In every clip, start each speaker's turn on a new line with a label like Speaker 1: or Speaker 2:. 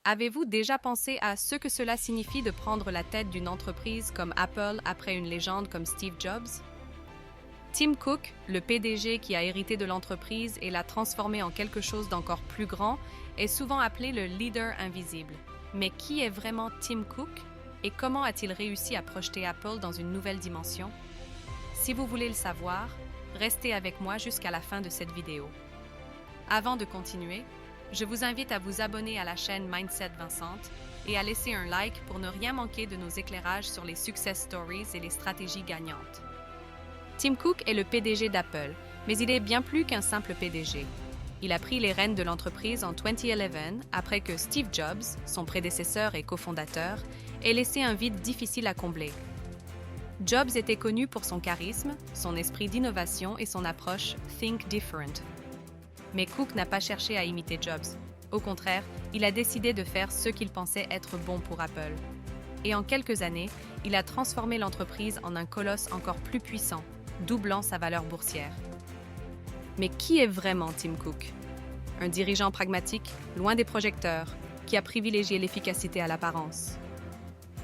Speaker 1: Avez-vous déjà pensé à ce que cela signifie de prendre la tête d'une entreprise comme Apple après une légende comme Steve Jobs? Tim Cook, le PDG qui a hérité de l'entreprise et l'a transformée en quelque chose d'encore plus grand, est souvent appelé le leader invisible. Mais qui est vraiment Tim Cook et comment a-t-il réussi à projeter Apple dans une nouvelle dimension? Si vous voulez le savoir, restez avec moi jusqu'à la fin de cette vidéo. Avant de continuer, je vous invite à vous abonner à la chaîne Mindset Vincent et à laisser un like pour ne rien manquer de nos éclairages sur les success stories et les stratégies gagnantes. Tim Cook est le PDG d'Apple, mais il est bien plus qu'un simple PDG. Il a pris les rênes de l'entreprise en 2011 après que Steve Jobs, son prédécesseur et cofondateur, ait laissé un vide difficile à combler. Jobs était connu pour son charisme, son esprit d'innovation et son approche Think Different. Mais Cook n'a pas cherché à imiter Jobs. Au contraire, il a décidé de faire ce qu'il pensait être bon pour Apple. Et en quelques années, il a transformé l'entreprise en un colosse encore plus puissant, doublant sa valeur boursière. Mais qui est vraiment Tim Cook? Un dirigeant pragmatique, loin des projecteurs, qui a privilégié l'efficacité à l'apparence.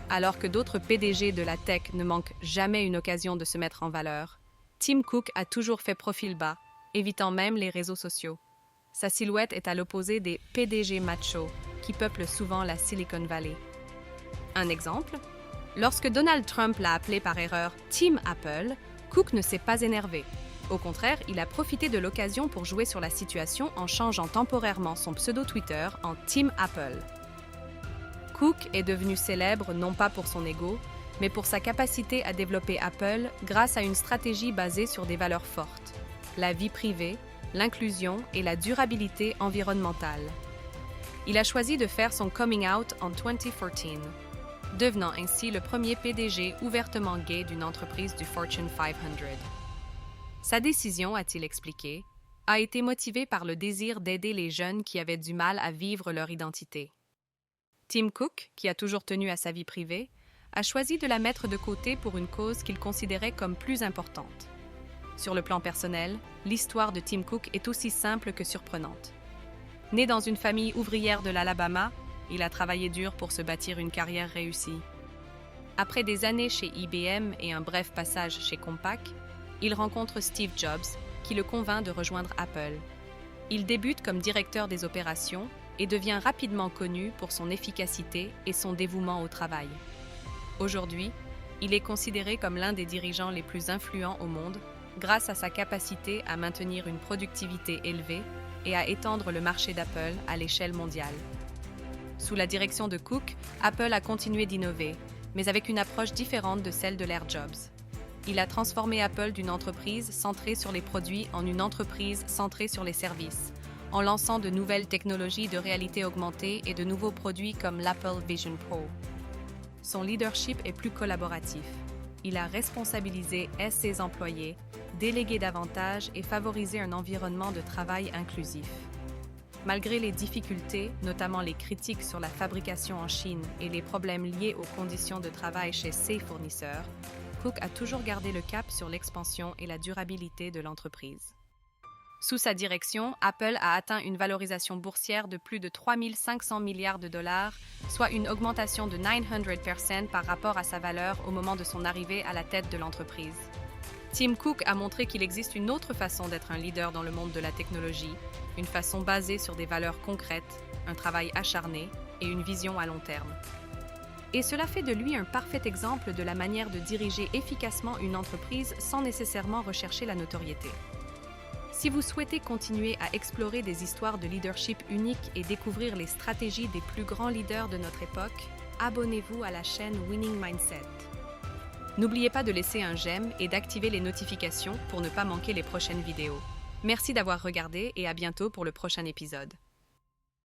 Speaker 1: Alors que d'autres PDG de la tech ne manquent jamais une occasion de se mettre en valeur, Tim Cook a toujours fait profil bas, évitant même les réseaux sociaux. Sa silhouette est à l'opposé des PDG machos qui peuplent souvent la Silicon Valley. Un exemple? Lorsque Donald Trump l'a appelé par erreur Team Apple, Cook ne s'est pas énervé. Au contraire, il a profité de l'occasion pour jouer sur la situation en changeant temporairement son pseudo Twitter en Team Apple. Cook est devenu célèbre non pas pour son ego, mais pour sa capacité à développer Apple grâce à une stratégie basée sur des valeurs fortes: la vie privée, l'inclusion et la durabilité environnementale. Il a choisi de faire son coming out en 2014, devenant ainsi le premier PDG ouvertement gay d'une entreprise du Fortune 500. Sa décision, a-t-il expliqué, a été motivée par le désir d'aider les jeunes qui avaient du mal à vivre leur identité. Tim Cook, qui a toujours tenu à sa vie privée, a choisi de la mettre de côté pour une cause qu'il considérait comme plus importante. Sur le plan personnel, l'histoire de Tim Cook est aussi simple que surprenante. Né dans une famille ouvrière de l'Alabama, il a travaillé dur pour se bâtir une carrière réussie. Après des années chez IBM et un bref passage chez Compaq, il rencontre Steve Jobs, qui le convainc de rejoindre Apple. Il débute comme directeur des opérations et devient rapidement connu pour son efficacité et son dévouement au travail. Aujourd'hui, il est considéré comme l'un des dirigeants les plus influents au monde, grâce à sa capacité à maintenir une productivité élevée et à étendre le marché d'Apple à l'échelle mondiale. Sous la direction de Cook, Apple a continué d'innover, mais avec une approche différente de celle de l'ère Jobs. Il a transformé Apple d'une entreprise centrée sur les produits en une entreprise centrée sur les services, en lançant de nouvelles technologies de réalité augmentée et de nouveaux produits comme l'Apple Vision Pro. Son leadership est plus collaboratif. Il a responsabilisé ses employés, délégué davantage et favorisé un environnement de travail inclusif. Malgré les difficultés, notamment les critiques sur la fabrication en Chine et les problèmes liés aux conditions de travail chez ses fournisseurs, Cook a toujours gardé le cap sur l'expansion et la durabilité de l'entreprise. Sous sa direction, Apple a atteint une valorisation boursière de plus de 3 500 milliards de dollars, soit une augmentation de 900% par rapport à sa valeur au moment de son arrivée à la tête de l'entreprise. Tim Cook a montré qu'il existe une autre façon d'être un leader dans le monde de la technologie, une façon basée sur des valeurs concrètes, un travail acharné et une vision à long terme. Et cela fait de lui un parfait exemple de la manière de diriger efficacement une entreprise sans nécessairement rechercher la notoriété. Si vous souhaitez continuer à explorer des histoires de leadership uniques et découvrir les stratégies des plus grands leaders de notre époque, abonnez-vous à la chaîne Winning Mindset. N'oubliez pas de laisser un j'aime et d'activer les notifications pour ne pas manquer les prochaines vidéos. Merci d'avoir regardé et à bientôt pour le prochain épisode.